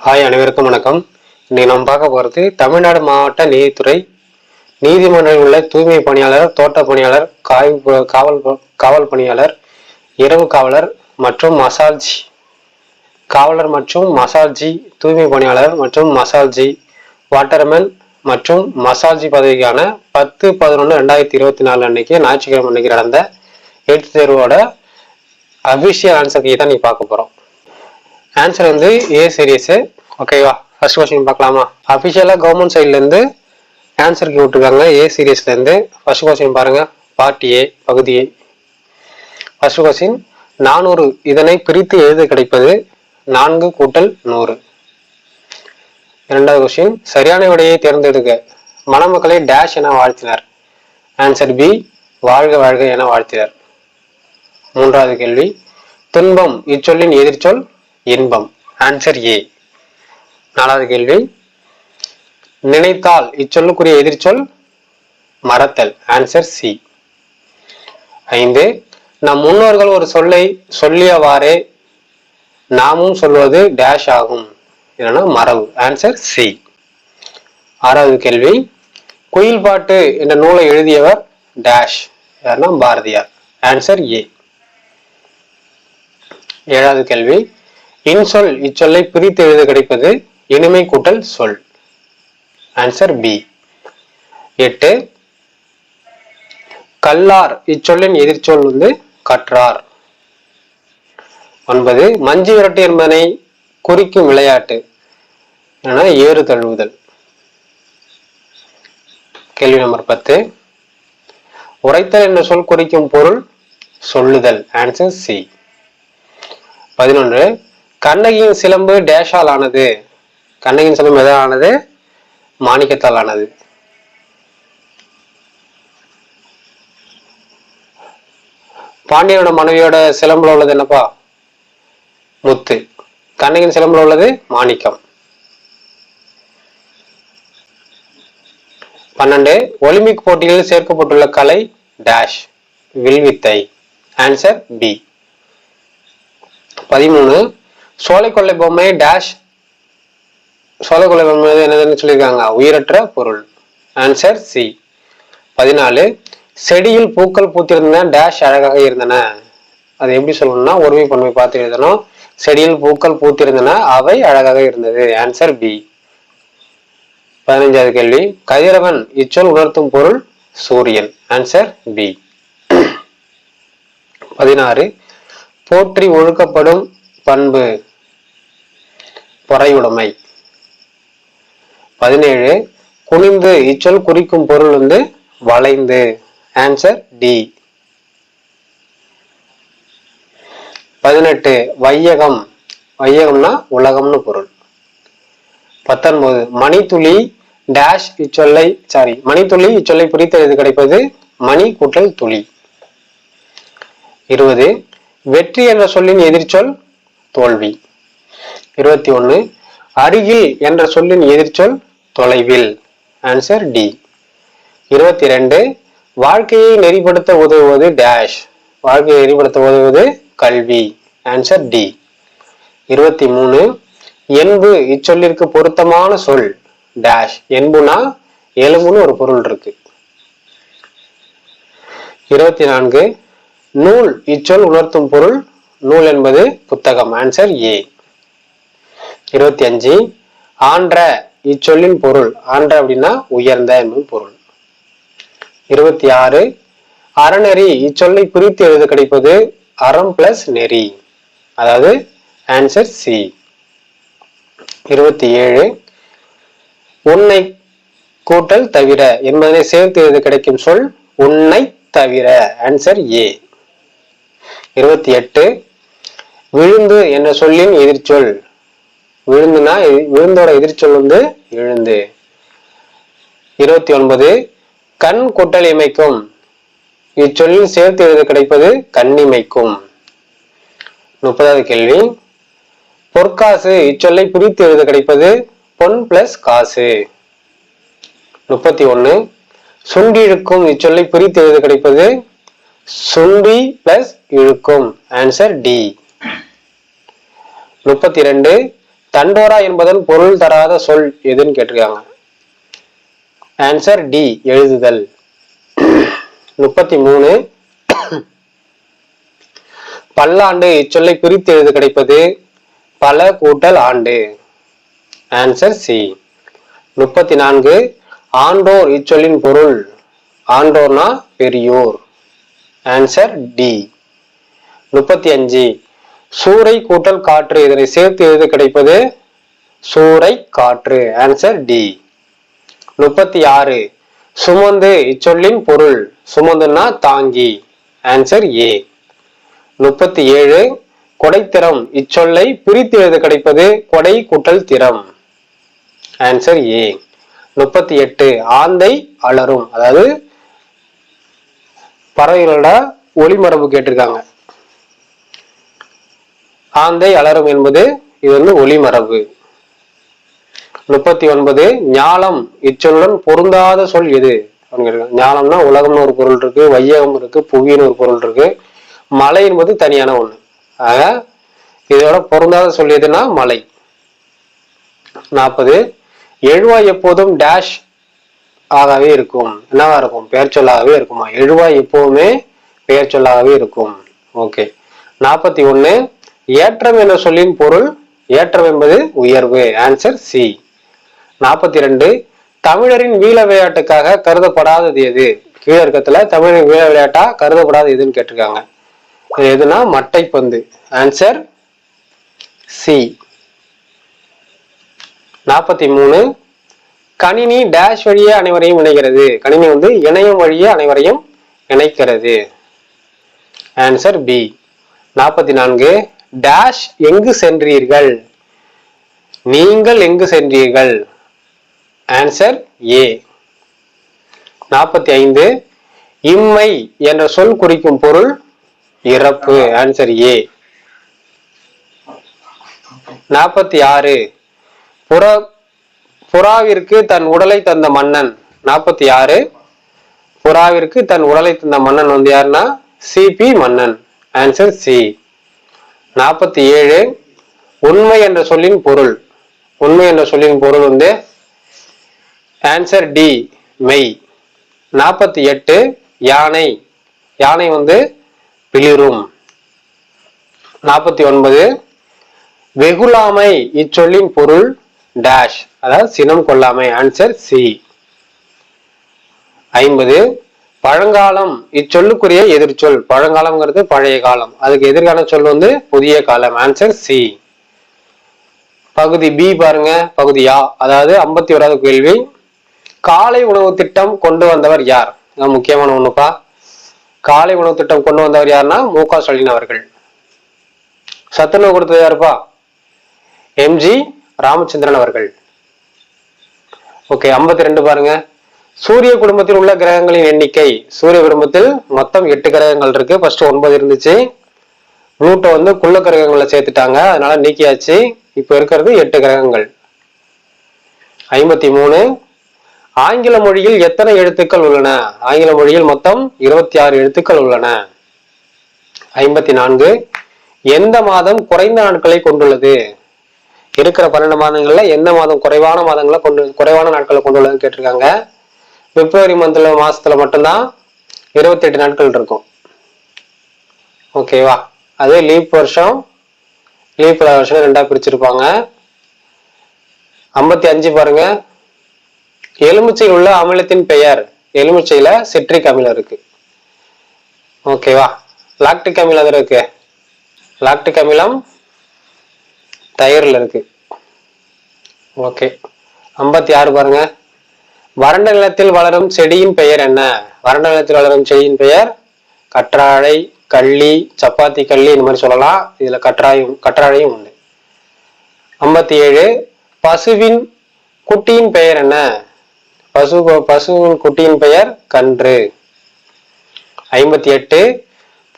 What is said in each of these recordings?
Hi, அனைவருக்கும் வணக்கம். இன்னைக்கு நம்ம பார்க்க போகிறது தமிழ்நாடு மாவட்ட நீதித்துறை நீதிமன்றங்களில் உள்ள தூய்மை பணியாளர், தோட்ட பணியாளர், காவல் பணியாளர், இரவு காவலர் மற்றும் மசாஜ் காவலர் மற்றும் மசாஜி தூய்மை பணியாளர் மற்றும் மசாஜி வாட்டர்மேன் மற்றும் மசாஜி பதவிக்கான 10/11/2024 அன்னைக்கு ஞாயிற்றுக்கிழமை அன்னைக்கு நடந்த எழுத்து தேர்வோட அபிஷியல் ஆன்சர் கீ தான் நீ பார்க்க போறோம். ஆன்சர் வந்து ஏ சீரியஸ். ஓகேவா? ஃபர்ஸ்ட் கொஸ்டின் பார்க்கலாமா? அபிஷியலா கவர்மெண்ட் சைட்ல இருந்து ஆன்சர் கீ விட்டுருக்காங்க ஏ சீரியஸ்ல இருந்து. ஃபர்ஸ்ட் கொஸ்டின் பாருங்க, பார்ட் ஏ பகுதி ஏ. ஃபர்ஸ்ட் கொஸ்டின் 400 இதனை பிரித்து எழுத கிடைப்பது 4 கூட்டல் 100. இரண்டாவது கொஸ்டின் சரியான விடையை தேர்ந்தெடுக்க மணமக்களை டேஷ் என வாழ்த்தினர். ஆன்சர் பி, வாழ்க வாழ்க என வாழ்த்தினர். மூன்றாவது கேள்வி, துன்பம் இச்சொல்லின் எதிர்ச்சொல் இன்பம். Answer A. நாலாவது கேள்வி, நினைத்தால் இச்சொல்லுக்குரிய எதிர்ச்சொல் மறத்தல். Answer C. 5, நம் முன்னோர்கள் ஒரு சொல்லை சொல்லியவாறே நாமும் சொல்வது டேஷ் ஆகும். என்னன்னா மரபு. Answer C. ஆறாவது கேள்வி, குயில் பாட்டு என்ற நூலை எழுதியவர் டேஷ். யாருன்னா பாரதியார். Answer A. ஏழாவது கேள்வி, இன்சொல் இச்சொல்லை பிரித்து எழுத கிடைப்பது இனிமை கூட்டல் சொல். Answer B. 8, கல்லார் இச்சொல்லின் எதிர்ச்சொல் வந்து கற்றார். 9, மஞ்சு விரட்டு என்பதனை குறிக்கும் விளையாட்டு என ஏறு தழுவுதல். கேள்வி நம்பர் 10, உரைத்தல் என்ற சொல் குறிக்கும் பொருள் சொல்லுதல். Answer C. 11, கண்ணகியின் சிலம்பு டேஷால் ஆனது. கண்ணகியின் சிலம்பு எதால் ஆனது? மாணிக்கத்தால் ஆனது. பாண்டியனோட மனைவியோட சிலம்புல உள்ளது என்னப்பா? முத்து. கண்ணகியின் சிலம்புல உள்ளது மாணிக்கம். 12, ஒலிம்பிக் போட்டிகளில் சேர்க்கப்பட்டுள்ள கலை டேஷ் வில்வித்தை. Answer B. 13, சோலை கொள்ளை பொம்மை டேஷ். சோலை கொள்ளை பொம்மை என்னதுன்னு சொல்லியிருக்காங்க? உயிரற்ற பொருள். Answer C. 14, செடியில் பூக்கள் பூத்திருந்தன டேஷ் அழகாக இருந்தன. அது எப்படி சொல்லணும்னா ஒருமை பன்மை பார்த்து எழுதணும். செடியில் பூக்கள் பூத்திருந்தன, அவை அழகாக இருந்தது. Answer B. 15வது கேள்வி, கதிரவன் இச்சொல் உணர்த்தும் பொருள் சூரியன். Answer B. 16, போற்றி ஒழுக்கப்படும் பண்பு பொறையுடைமை. 17, குனிந்து இச்சொல் குறிக்கும் பொருள் வந்து வளைந்து. Answer D. 18, வையகம். வையகம்னா உலகம்னு பொருள். 19, மணித்துளி டேஷ் இச்சொல்லை மணித்துளி இச்சொல்லை பிரித்து எழுதி கிடைப்பது மணி கூட்டல் துளி. 20, வெற்றி என்ற சொல்லின் எதிர்ச்சொல் தோல்வி. 21, அருகில் என்ற சொல்லின் எதிர்ச்சொல் தொலைவில். Answer D. 22, வாழ்க்கையை நெறிப்படுத்த உதவுவது டேஷ். வாழ்க்கையை நெறிப்படுத்த உதவுவது கல்வி. Answer D. 23, என்பு இச்சொல்லிற்கு பொருத்தமான சொல் டேஷ். என்புனா எலும்புன்னு ஒரு பொருள் இருக்கு. 24, நூல் இச்சொல் உணர்த்தும் பொருள் நூல் என்பது புத்தகம். Answer A. 25, ஆன்ற இச்சொல்லின் பொருள் ஆன்ற அப்படின்னா உயர்ந்த என்பது பொருள். 26, அறநெறி இச்சொல்லை பிரித்து எழுத கிடைப்பது அறம் பிளஸ் நெறி. அதாவது ஆன்சர் சி. 27, உன்னை கூட்டல் தவிர என்பதனை சேர்த்து எழுத கிடைக்கும் சொல் உன்னை தவிர. Answer A. 28, விழுந்து என்ற சொல்லின் எதிர்ச்சொல் விழுந்துனா விழுந்தோட எதிர்ச்சொல் வந்து எழுந்து. 29, கண் கூட்டல் இமைக்கும் இச்சொல்லில் சேர்த்து எழுத கிடைப்பது கண்ணிமைக்கும். 30வது கேள்வி, பொற்காசு இச்சொல்லை பிரித்து எழுத கிடைப்பது பொன் பிளஸ் காசு. 31, சுண்டி இழுக்கும் இச்சொல்லை பிரித்து எழுத கிடைப்பது சுண்டி பிளஸ் இழுக்கும். Answer D. 32, தண்டோரா என்பதன் பொருள் தராத சொல் எதுன்னு கேட்டிருக்காங்க. ஆன்சர் டி, எழுதுதல். 33. பல்லாண்டு இச்சொல்லை பிரித்து எழுத கிடைப்பது பல கூட்டல் ஆண்டு. Answer C. 34. ஆண்டோர் இச்சொல்லின் பொருள். ஆண்டோர்னா பெரியோர். Answer D. 35. சூறை கூட்டல் காற்று இதனை சேர்த்து எழுத கிடைப்பது சூறை காற்று. Answer D. 36. சுமந்து இச்சொல்லின் பொருள். சுமந்துன்னா தாங்கி. Answer A. 37. கொடைத்திறம் இச்சொல்லை பிரித்து எழுத கிடைப்பது கொடை கூட்டல் திறம். Answer A. 38. ஆந்தை அலரும், அதாவது பறவைகளோட ஒளிமரபு கேட்டிருக்காங்க. ஆந்தை அலரும் என்பது இது வந்து ஒளிமரபு. 39. ஞாலம் இச்சொல்லுடன் பொருந்தாத சொல் எது? ஞானம்னா உலகம்னு ஒரு பொருள் இருக்கு, வையகம் இருக்கு, புவின்னு ஒரு பொருள் இருக்கு, மலை என்பது தனியான ஒண்ணு. ஆக இதோட பொருந்தாத சொல் எதுனா மலை. 40. எழுவாய் எப்போதும் டேஷ் ஆகவே இருக்கும். என்னவா இருக்கும்? பெயர் சொல்லாகவே இருக்குமா? எழுவாய் எப்பவுமே பெயர் சொல்லாகவே இருக்கும். ஓகே. 41. ஏற்றம் என்ற சொல்லின் பொருள். ஏற்றம் என்பது உயர்வு. Answer C. 42. தமிழரின் வீர விளையாட்டுக்காக கருதப்படாதது எது? கீழே இருக்கத்துல தமிழரின் வீர விளையாட்டா கருதப்படாத எதுன்னு கேட்டிருக்காங்க. எதுனா மட்டைப்பந்து. Answer C. 43. கணினி டேஷ் வழியே அனைவரையும் இணைகிறது. கணினி வந்து இணையம் வழியே அனைவரையும் இணைக்கிறது. Answer B. 44. டேஷ் எங்கு சென்றீர்கள்? நீங்கள் எங்கு சென்றீர்கள்? Answer A. 45. இம்மை என்ற சொல் குறிக்கும் பொருள் இறப்பு. Answer A. 46. புறாவிற்கு தன் உடலை தந்த மன்னன். 46. புறாவிற்கு தன் உடலை தந்த மன்னன் வந்து யாருன்னா சிபி மன்னன். Answer C. 47. உண்மை என்ற சொல்லின் பொருள். உண்மை என்ற சொல்லின் பொருள் வந்து ஆன்சர் டி, மெய். 48. யானை. யானை வந்து பிளிரும். 49. வெகுளாமை இச்சொல்லின் பொருள் டேஷ், அதாவது சினம் கொள்ளாமை. Answer C. 50. பழங்காலம் இச்சொல்லுக்குரிய எதிர்ச்சொல். பழங்காலம்ங்கிறது பழைய காலம், அதுக்கு எதிர்கால சொல் வந்து புதிய காலம். Answer C. பகுதி பி பாருங்க, பகுதி ஆ, அதாவது 51வது கேள்வி. காலை உணவு திட்டம் கொண்டு வந்தவர் யார்? முக்கியமான ஒண்ணுப்பா. காலை உணவு திட்டம் கொண்டு வந்தவர் யாருன்னா மு.க. ஸ்டாலின் அவர்கள். சத்துணவு கொடுத்தது யாருப்பா? எம்.ஜி. ராமச்சந்திரன் அவர்கள். ஓகே. 52 பாருங்க. சூரிய குடும்பத்தில் உள்ள கிரகங்களின் எண்ணிக்கை. சூரிய குடும்பத்தில் மொத்தம் 8 கிரகங்கள் இருக்கு. ஃபர்ஸ்ட் 9 இருந்துச்சு. புளூட்டோ வந்து குள்ள கிரகங்களை சேர்த்துட்டாங்க, அதனால நீக்கியாச்சு. இப்ப இருக்கிறது 8 கிரகங்கள். 53. ஆங்கில மொழியில் எத்தனை எழுத்துக்கள் உள்ளன? ஆங்கில மொழியில் மொத்தம் 26 எழுத்துக்கள் உள்ளன. 54. எந்த மாதம் குறைந்த நாட்களை கொண்டுள்ளது? இருக்கிற 12 மாதங்கள்ல எந்த மாதம் குறைவான நாட்களை கொண்டுள்ளதுன்னு கேட்டிருக்காங்க. பிப்ரவரி மாசத்துல மட்டும்தான் 28 நாட்கள் இருக்கும். ஓகேவா? அது லீப் வருஷம், லீப் வருஷம் 2ஆ பிரிச்சிருப்பாங்க. 55 பாருங்க. எலுமிச்சையில் உள்ள அமிலத்தின் பெயர். எலுமிச்சையில சிட்ரிக் அமிலம் இருக்கு. ஓகேவா? லாக்டிக் அமிலம் இருக்கு. லாக்டிக் அமிலம் தயிர்ல இருக்கு. ஓகே. 56 பாருங்க. வறண்ட நிலத்தில் வளரும் செடியின் பெயர் என்ன? வறண்ட நிலத்தில் வளரும் செடியின் பெயர் கற்றாழை, கள்ளி, சப்பாத்தி கள்ளி, இந்த மாதிரி சொல்லலாம். இதுல கற்றாழையும் உண்டு. 57. பசுவின் குட்டியின் பெயர் என்ன? பசுவின் குட்டியின் பெயர் கன்று. 58.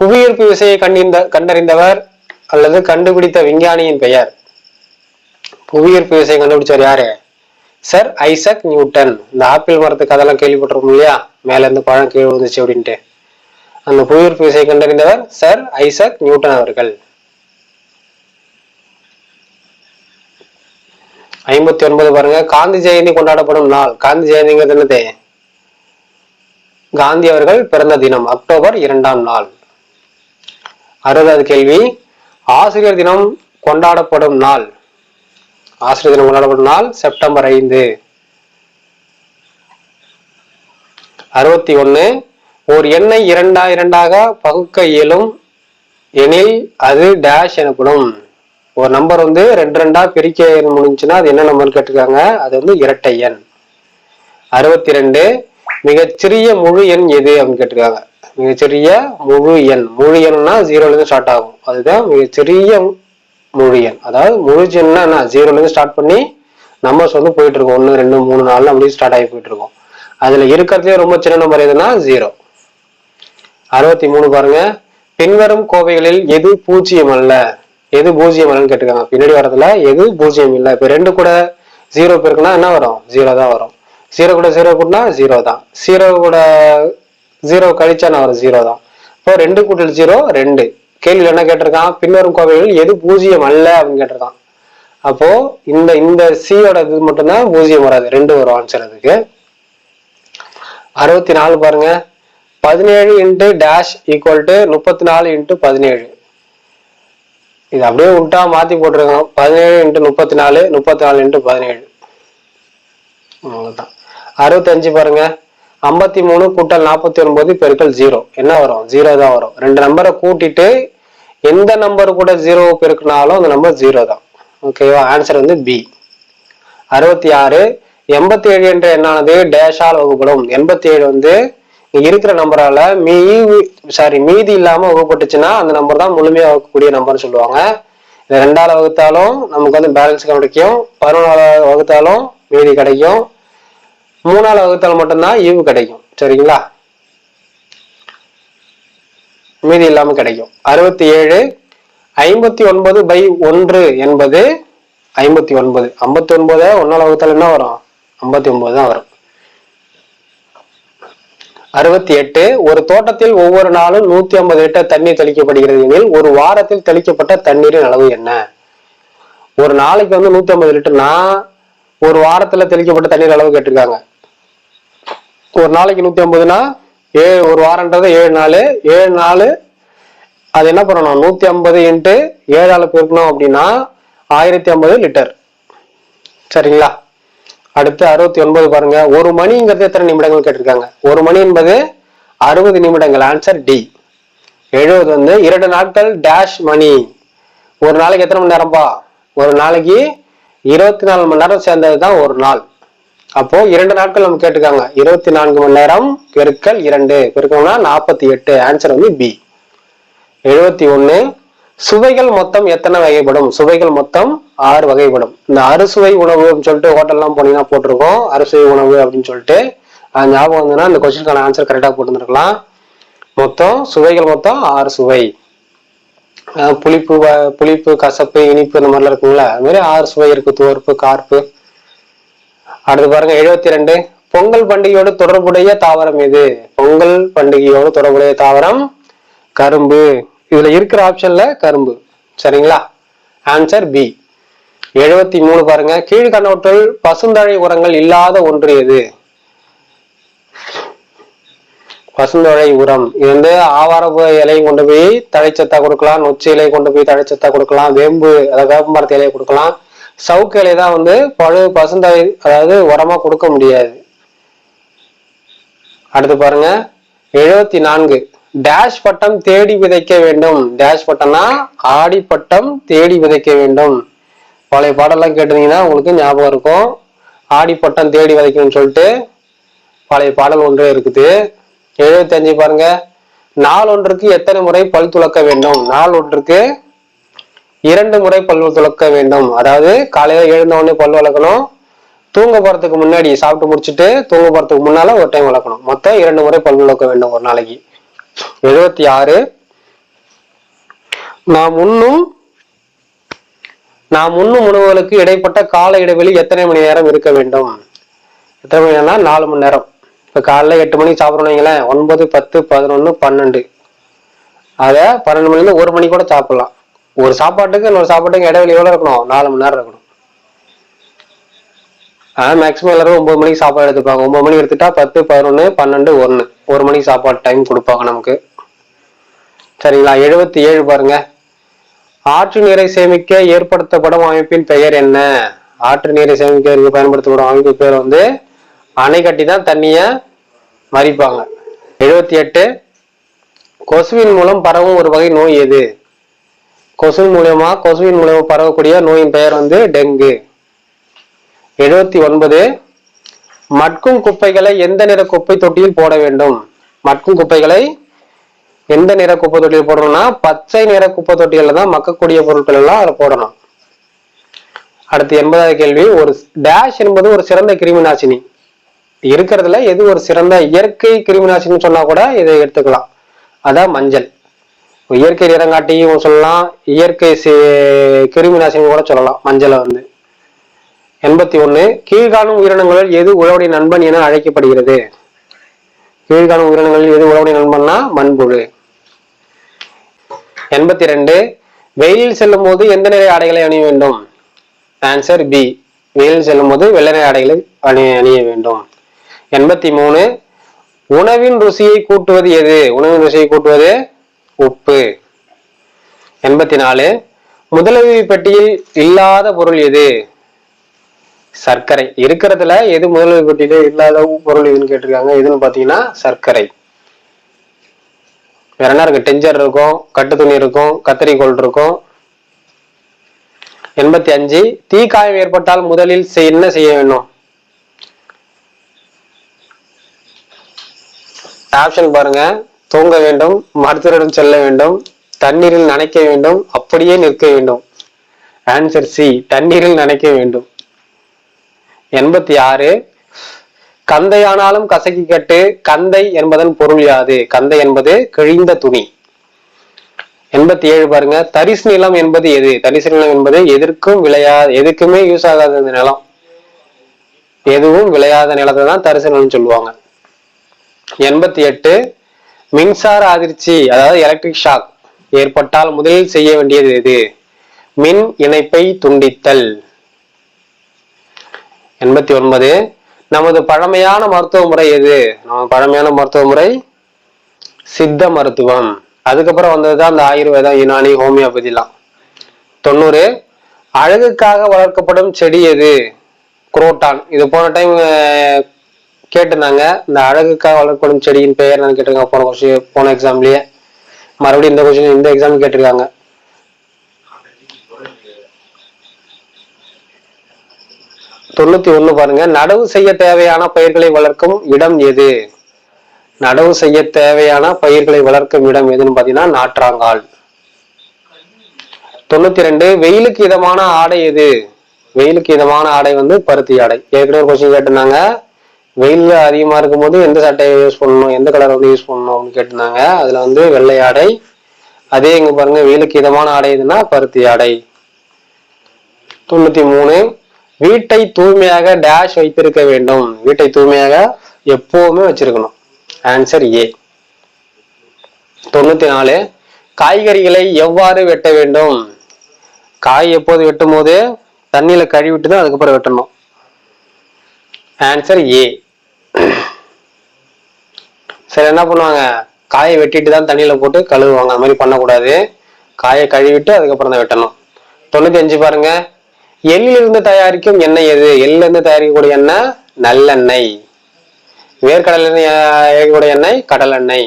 புவியீர்ப்பு விசையை கண்டறிந்தவர் அல்லது கண்டுபிடித்த விஞ்ஞானியின் பெயர். புவியீர்ப்பு விசையை கண்டுபிடிச்சவர் யாரு? Sir Isaac Newton. இந்த ஆப்பிள் மரத்துக்கு அதெல்லாம் கேள்விப்பட்டிருக்கும் இல்லையா, மேல இருந்து பழம் கீழே விழுந்துச்சு அப்படின்ட்டு. அந்த புவியீர்ப்பு விசையை கண்டறிந்தவர் சர் ஐசக் நியூட்டன் அவர்கள். 59 பாருங்க, காந்தி ஜெயந்தி கொண்டாடப்படும் நாள். காந்தி ஜெயந்திங்கிறது என்னது? காந்தி அவர்கள் பிறந்த தினம், அக்டோபர் 2ஆம் நாள். 60வது கேள்வி, ஆசிரியர் தினம் கொண்டாடப்படும் நாள். ஆசிரியர் தினம் கொண்டாடப்படும் நாள் செப்டம்பர் 5. 61, ஒரு எண்ணை இரண்டாக பகுக்க இயலும் எனில் அது டேஷ் எனப்படும். ஒரு நம்பர் வந்து 2 பிரிக்க முடிஞ்சுன்னா அது என்ன நம்பர் கேட்டிருக்காங்க? அது வந்து இரட்டை எண். 62, மிகச்சிறிய முழு எண் எது அப்படின்னு கேட்டிருக்காங்க. மிகச்சிறிய முழு எண். முழு எண்ணா 0ல இருந்து ஸ்டார்ட் ஆகும், அதுதான் மிகச்சிறிய முழு எண். அதாவது முழு எண்ணா 0ல இருந்து ஸ்டார்ட் பண்ணி நம்பர்ஸ் வந்து போயிட்டு இருக்கும். 1 2 3 4 அப்படி ஸ்டார்ட் ஆகி போயிட்டு இருக்கும். அதுல இருக்கிறதுலே ரொம்ப சின்ன நம்பர் எதுனா 0. 63 பாருங்க, பின்வரும் கோவைகளில் எது பூஜ்ஜியம் அல்ல? எது பூஜ்ஜியம் அல்லன்னு கேட்டிருக்காங்க. பின்னாடி வரதுல எது பூஜ்ஜியம் இல்லை. இப்ப 2 கூட 0 பெருக்குன்னா என்ன வரும்? 0 தான் வரும். 0 கூட 0 கூட்டினா 0 தான். 0 கூட 0 கழிச்சா என்ன வரும்? 0 தான். இப்போ 2 கூட்டல் 0 2. கேள்வியில் என்ன கேட்டிருக்கான்? பின்வரும் கோவைகளில் எது பூஜ்ஜியம் அல்ல அப்படின்னு கேட்டிருக்கான். அப்போ இந்த சியோட இது மட்டும்தான் பூஜ்ஜியம் வராது, 2 வரும் ஆன்சர் அதுக்கு. 64 பாருங்க, 17 into dash equal to 34 into 17. இது அப்படியே உண்டா மாத்தி போட்டிருக்கோம். 17 இன்ட்டு 34, 34 இன்ட்டு 17. அவ்வளவுதான். 65 பாருங்க, 53 கூட்டல் 49 பெருக்கல் 0 என்ன வரும்? 0 தான் வரும். 2 நம்பரை கூட்டிட்டு எந்த நம்பர் கூட 0 பெருக்கினாலும் அந்த நம்பர் 0 தான். ஓகேவா? ஆன்சர் வந்து பி. 66, 87 என்ற எண்ணானது டேஷால் வகுப்படும். 87 வந்து இருக்கிற நம்பரால மீதி இல்லாம வகுப்பட்டுச்சுன்னா அந்த நம்பர் தான் முழுமையா வகுக்கக்கூடிய நம்பர்னு சொல்லுவாங்க. 2ஆல வகுத்தாலும் நமக்கு வந்து பேலன்ஸ் கிடைக்கும், 11ஆல வகுத்தாலும் மீதி கிடைக்கும், 3ஆல வகுத்தாலும் மட்டும்தான் ஈவு கிடைக்கும். சரிங்களா? மீதி இல்லாம கிடைக்கும். 67, 59/1 என்பது 59. 59 1ஆல வகுத்தாலும் என்ன வரும்? 59 தான் வரும். 68, ஒரு தோட்டத்தில் ஒவ்வொரு நாளும் 150 லிட்டர் தண்ணீர் தெளிக்கப்படுகிறது எனில் ஒரு வாரத்தில் தெளிக்கப்பட்ட தண்ணீரின் அளவு என்ன? ஒரு நாளைக்கு வந்து 150 லிட்டர்னா ஒரு வாரத்துல தெளிக்கப்பட்ட தண்ணீர் அளவு கேட்டிருக்காங்க. ஒரு நாளைக்கு 150னா ஒரு வாரம்ன்றது 7 நாள். 7 நாள் அது என்ன பண்ணணும்? 150 இன்ட்டு 7ஆல பெருக்கணும் அப்படின்னா 1050 லிட்டர். சரிங்களா? அடுத்து 69 பாருங்க, ஒரு மணிங்கிறது எத்தனை நிமிடங்கள் கேட்டிருக்காங்க. ஒரு மணி என்பது 60 நிமிடங்கள். Answer D. 70 வந்து 2 நாட்கள் டேஷ் மணி. ஒரு நாளைக்கு எத்தனை மணி நேரம்பா? ஒரு நாளைக்கு 24 மணி நேரம் சேர்ந்ததுதான் ஒரு நாள். அப்போ 2 நாட்கள் நம்ம கேட்டிருக்காங்க. 24 மணி நேரம் பெருக்கல் 2 பெருக்கணும்னா 48. ஆன்சர் வந்து பி. 71, சுவைகள் மொத்தம் எத்தனை வகைப்படும்? சுவைகள் மொத்தம் 6 வகைப்படும். இந்த அறுசுவை உணவு அப்படின்னு சொல்லிட்டு ஹோட்டல்லாம் போனீங்கன்னா போட்டிருக்கோம் அறுசுவை உணவு அப்படின்னு சொல்லிட்டு. அது ஞாபகம் வந்ததுன்னா இந்த கொஸ்டினுக்கான ஆன்சர் கரெக்டா போட்டுருந்துருக்கலாம். மொத்தம் சுவைகள் மொத்தம் 6 சுவை. புளிப்பு, கசப்பு, இனிப்பு இந்த மாதிரிலாம் இருக்குங்களா, அது மாதிரி 6 சுவை இருக்கு. துவர்ப்பு, கார்ப்பு. அடுத்து பாருங்க 72, பொங்கல் பண்டிகையோடு தொடர்புடைய தாவரம் எது? பொங்கல் பண்டிகையோடு தொடர்புடைய தாவரம் கரும்பு. இதுல இருக்கிற ஆப்ஷன்ல கரும்பு. சரிங்களா? Answer B. 73 பாருங்க, கீழ்கண்டவற்றில் பசுந்தழை உரங்கள் இல்லாத ஒன்று எது? பசுந்தழை உரம் இது வந்து ஆவாரப்பு இலையை கொண்டு போய் தழைச்சத்தா கொடுக்கலாம், நொச்சி இலையை கொண்டு போய் தழைச்சத்தா கொடுக்கலாம், வேம்பு அதாவது வேப்ப மரத்து இலையை கொடுக்கலாம். சவுக்கு இலை தான் வந்து பசுந்தழை அதாவது உரமா கொடுக்க முடியாது. அடுத்து பாருங்க 74, டேஷ் பட்டம் தேடி விதைக்க வேண்டும். டேஷ் பட்டம்னா ஆடி பட்டம் தேடி விதைக்க வேண்டும். பழைய பாடெல்லாம் கேட்டிருந்தீங்கன்னா உங்களுக்கு ஞாபகம் இருக்கும். ஆடி பட்டம் தேடி விதைக்கணும்னு சொல்லிட்டு பழைய பாடல் ஒன்றே இருக்குது. 75 பாருங்க, நாள் ஒன்றுக்கு எத்தனை முறை பல் துலக்க வேண்டும்? நாள் ஒன்றுக்கு 2 முறை பல் துலக்க வேண்டும். அதாவது காலையில எழுந்த உடனே பல் வளர்க்கணும், தூங்க போறதுக்கு முன்னாடி சாப்பிட்டு முடிச்சுட்டு தூங்க போறதுக்கு முன்னால ஒரு டைம் வளர்க்கணும். மொத்தம் 2 முறை பல் துலக்க வேண்டும் ஒரு நாளைக்கு. 76, நாம் உண்ணும் உணவுகளுக்கு இடைப்பட்ட கால இடைவெளி எத்தனை மணி நேரம் இருக்க வேண்டும்? எத்தனை மணி நேரம்னா 4 மணி நேரம். இப்ப காலைல 8 மணிக்கு சாப்பிடணும் 9, 10, 11, 12. அத 12 மணில இருந்து 1 மணி கூட சாப்பிடலாம். ஒரு சாப்பாட்டுக்கு இன்னொரு சாப்பாட்டுக்கு இடைவெளி எவ்வளவு இருக்கணும்? 4 மணி நேரம் இருக்கணும். ஆனா மேக்சிமம் எல்லாரும் 9 மணிக்கு சாப்பாடு எடுத்துப்பாங்க. 9 மணிக்கு எடுத்துட்டா 10, 11, 12, 1 1 மணிக்கு சாப்பாடு டைம் கொடுப்பாங்க நமக்கு. சரிங்களா? 77 பாருங்க. ஆற்று நீரை சேமிக்க ஏற்படுத்தப்படும் அமைப்பின் பெயர் என்ன? ஆற்று நீரை சேமிக்க பயன்படுத்தப்படும் அமைப்பு பேர் வந்து அணை கட்டி தான் தண்ணிய மறிப்பாங்க. 78 கொசுவின் மூலம் பரவும் ஒரு வகை நோய் எது? கொசுவின் மூலமா பரவக்கூடிய நோயின் பெயர் வந்து டெங்கு. 79 மட்கும் குப்பைகளை எந்த நிற குப்பை தொட்டியில் போட வேண்டும்? மட்கும் குப்பைகளை எந்த நிற குப்பை தொட்டியில் போடணும்னா பச்சை நிற குப்பை தொட்டியில தான் மக்கக்கூடிய பொருட்கள் எல்லாம் அதை போடணும். அடுத்து 80வது கேள்வி. ஒரு டேஷ் என்பது ஒரு சிறந்த கிருமி நாசினி. இருக்கிறதுல எது ஒரு சிறந்த இயற்கை கிருமி நாசினி சொன்னா கூட இதை எடுத்துக்கலாம். அதான் மஞ்சள். இயற்கை நிறங்காட்டியும் சொல்லலாம், இயற்கை கிருமி நாசினி கூட சொல்லலாம் மஞ்சளை வந்து. 81 கீழ்காணும் உயிரினங்களில் எது உழவுடைய நண்பன் என அழைக்கப்படுகிறது? கீழ்காணும் உயிரினங்களில் எது உழவுடைய நண்பன்னா மண்புழு. 82 வெயிலில் செல்லும் போது எந்த நிறை ஆடைகளை அணிய வேண்டும்? Answer B. வெயிலில் செல்லும் போது வெள்ளை நிற ஆடைகளை அணிய வேண்டும். 83 உணவின் ருசியை கூட்டுவது எது? உணவின் ருசியை கூட்டுவது உப்பு. 84 முதலுதவி பெட்டியில் இல்லாத பொருள் எது? சர்க்கரை. இருக்கிறதுல எது முதலுதவி பெட்டியில இல்லாத பொருள் எதுன்னு கேட்டிருக்காங்க. எதுன்னு பாத்தீங்கன்னா சர்க்கரை. வேற என்ன இருக்கு? டெஞ்சர் இருக்கும், கட்டு துணி இருக்கும், கத்தரிக்கோல் இருக்கும். 85 தீக்காயம் ஏற்பட்டால் முதலில் என்ன செய்ய வேண்டும்? ஆப்ஷன் பாருங்க. தூங்க வேண்டும், மருத்துவரிடம் செல்ல வேண்டும், தண்ணீரில் நனைக்க வேண்டும், அப்படியே நிற்க வேண்டும். Answer C. தண்ணீரில் நனைக்க வேண்டும். 86 கந்தையானாலும் கசக்கி கட்டு. கந்தை என்பதன் பொருள் யாது? கந்தை என்பது கிழிந்த துணி. 87 பாருங்க. தரிசு நிலம் என்பது எது? தரிசு நிலம் என்பது எதுக்குமே யூஸ் ஆகாத நிலம். எதுவும் விளையாத நிலத்தை தான் தரிசு நிலம் சொல்லுவாங்க. 88 மின்சார அதிர்ச்சி அதாவது எலக்ட்ரிக் ஷாக் ஏற்பட்டால் முதலில் செய்ய வேண்டியது எது? மின் இணைப்பை துண்டித்தல். 89 நமது பழமையான மருத்துவ முறை எது? நம்ம பழமையான மருத்துவ முறை சித்த மருத்துவம். அதுக்கப்புறம் வந்ததுதான் அந்த ஆயுர்வேதம், யுனானி, ஹோமியோபதிலாம். 90 அழகுக்காக வளர்க்கப்படும் செடி எது? குரோட்டான். இது போன டைம் கேட்டிருந்தாங்க. இந்த அழகுக்காக வளர்க்கப்படும் செடியின் பெயர் என்னன்னு கேட்டிருக்காங்க போன எக்ஸாம்லயே. மறுபடியும் இந்த கொஸ்டின் இந்த எக்ஸாம் கேட்டிருக்காங்க. 91 பாருங்க. நடவு செய்ய தேவையான பயிர்களை வளர்க்கும் இடம் எது? நடவு செய்ய தேவையான பயிர்களை வளர்க்கும் இடம் எதுன்னு பாத்தீங்கன்னா நாற்றாங்கால். 92 வெயிலுக்கு இதமான ஆடை எது? வெயிலுக்கு இதமான ஆடை வந்து பருத்தி ஆடை. ஏற்கனவே ஒரு கொஸ்டின் கேட்டிருந்தாங்க. வெயில் அதிகமா இருக்கும் போது எந்த சட்டையை யூஸ் பண்ணணும், எந்த கலர் வந்து யூஸ் பண்ணணும் அப்படின்னு கேட்டிருந்தாங்க. அதுல வந்து வெள்ளை ஆடை. அதே இங்க பாருங்க, வெயிலுக்கு இதமான ஆடை எதுன்னா பருத்தி ஆடை. 93 வீட்டை தூய்மையாக டேஷ் வைத்திருக்க வேண்டும். வீட்டை தூய்மையாக எப்பவுமே வச்சிருக்கணும். Answer A. 94 காய்கறிகளை எவ்வாறு வெட்ட வேண்டும்? காய் எப்போது வெட்டும் போது தண்ணியில கழுவிட்டு தான் அதுக்கப்புறம் வெட்டணும். Answer A. சரி, என்ன பண்ணுவாங்க? காயை வெட்டிட்டு தான் தண்ணியில போட்டு கழுவுவாங்க. அந்த மாதிரி பண்ணக்கூடாது. காயை கழுவிட்டு அதுக்கப்புறம் தான் வெட்டணும். 95 பாருங்க. எள்ளிலிருந்து தயாரிக்கும் எண்ணெய் எது? எள்ளில இருந்து தயாரிக்கக்கூடிய எண்ணெய் நல்லெண்ணெய். வேர்க்கடல இருந்து இறக்கக்கூடிய எண்ணெய் கடல் எண்ணெய்.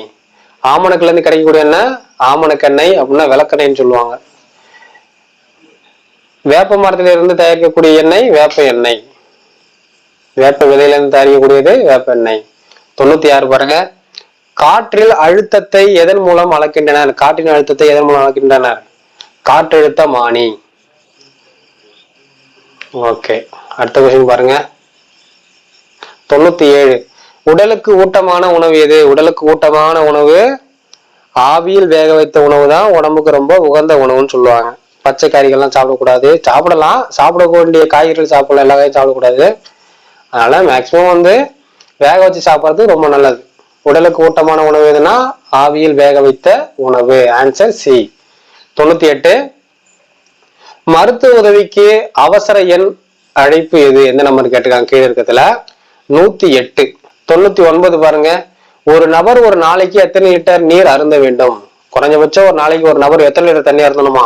ஆமணக்குல இருந்து கிடைக்கக்கூடிய எண்ணெய் ஆமணக்கெண்ணெய் அப்படின்னா விளக்கெண்ணெய்ன்னு சொல்லுவாங்க. வேப்ப மரத்துல இருந்து தயாரிக்கக்கூடிய எண்ணெய் வேப்ப எண்ணெய். வேப்ப விதையில இருந்து தயாரிக்கக்கூடியது வேப்ப எண்ணெய். 96 பாருங்க. காற்றில் அழுத்தத்தை எதன் மூலம் அளக்கின்றனர்? காற்றின் அழுத்தத்தை எதன் மூலம் அளக்கின்றனர்? காற்றழுத்தமானி. ஓகே, அடுத்த கொஸ்டின் பாருங்க. 97 உடலுக்கு ஊட்டமான உணவு எது? உடலுக்கு ஊட்டமான உணவு ஆவியில் வேக வைத்த உணவு தான் உடம்புக்கு ரொம்ப உகந்த உணவுன்னு சொல்லுவாங்க. பச்சை காய்கறிகள்லாம் சாப்பிடக்கூடாது. சாப்பிட வேண்டிய காய்கறிகள் சாப்பிடலாம், எல்லா காயும் சாப்பிடக்கூடாது. அதனால மேக்சிமம் வந்து வேக வச்சு சாப்பிட்றது ரொம்ப நல்லது. உடலுக்கு ஊட்டமான உணவு எதுனா ஆவியில் வேக வைத்த உணவு. Answer C. 98 மருத்துவ உதவிக்கு அவசர எண் அழைப்பு எது, எந்த நம்பர் கேட்டிருக்காங்க கீழே இருக்கிறதுல 108. 99 பாருங்க, ஒரு நபர் ஒரு நாளைக்கு எத்தனை லிட்டர் நீர் அருந்த வேண்டும்? குறைஞ்சபட்சம் ஒரு நாளைக்கு ஒரு நபர் எத்தனை லிட்டர் தண்ணி அருந்தணுமா?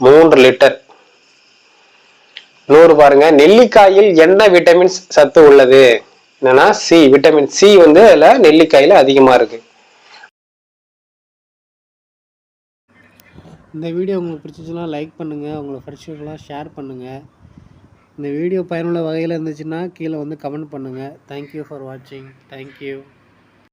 3 லிட்டர். 100 பாருங்க, நெல்லிக்காயில் என்ன விட்டமின்ஸ் சத்து உள்ளது? என்னன்னா சி, விட்டமின் சி வந்து அதுல நெல்லிக்காயில அதிகமா இருக்கு. இந்த வீடியோ உங்களுக்கு பிடிச்சிச்சுன்னா லைக் பண்ணுங்கள், உங்களை ஃப்ரெண்ட்ஸுக்கெல்லாம் ஷேர் பண்ணுங்கள். இந்த வீடியோ பயனுள்ள வகையில் இருந்துச்சுன்னா கீழே வந்து கமெண்ட் பண்ணுங்கள். தேங்க்யூ ஃபார் வாட்சிங். தேங்க்யூ.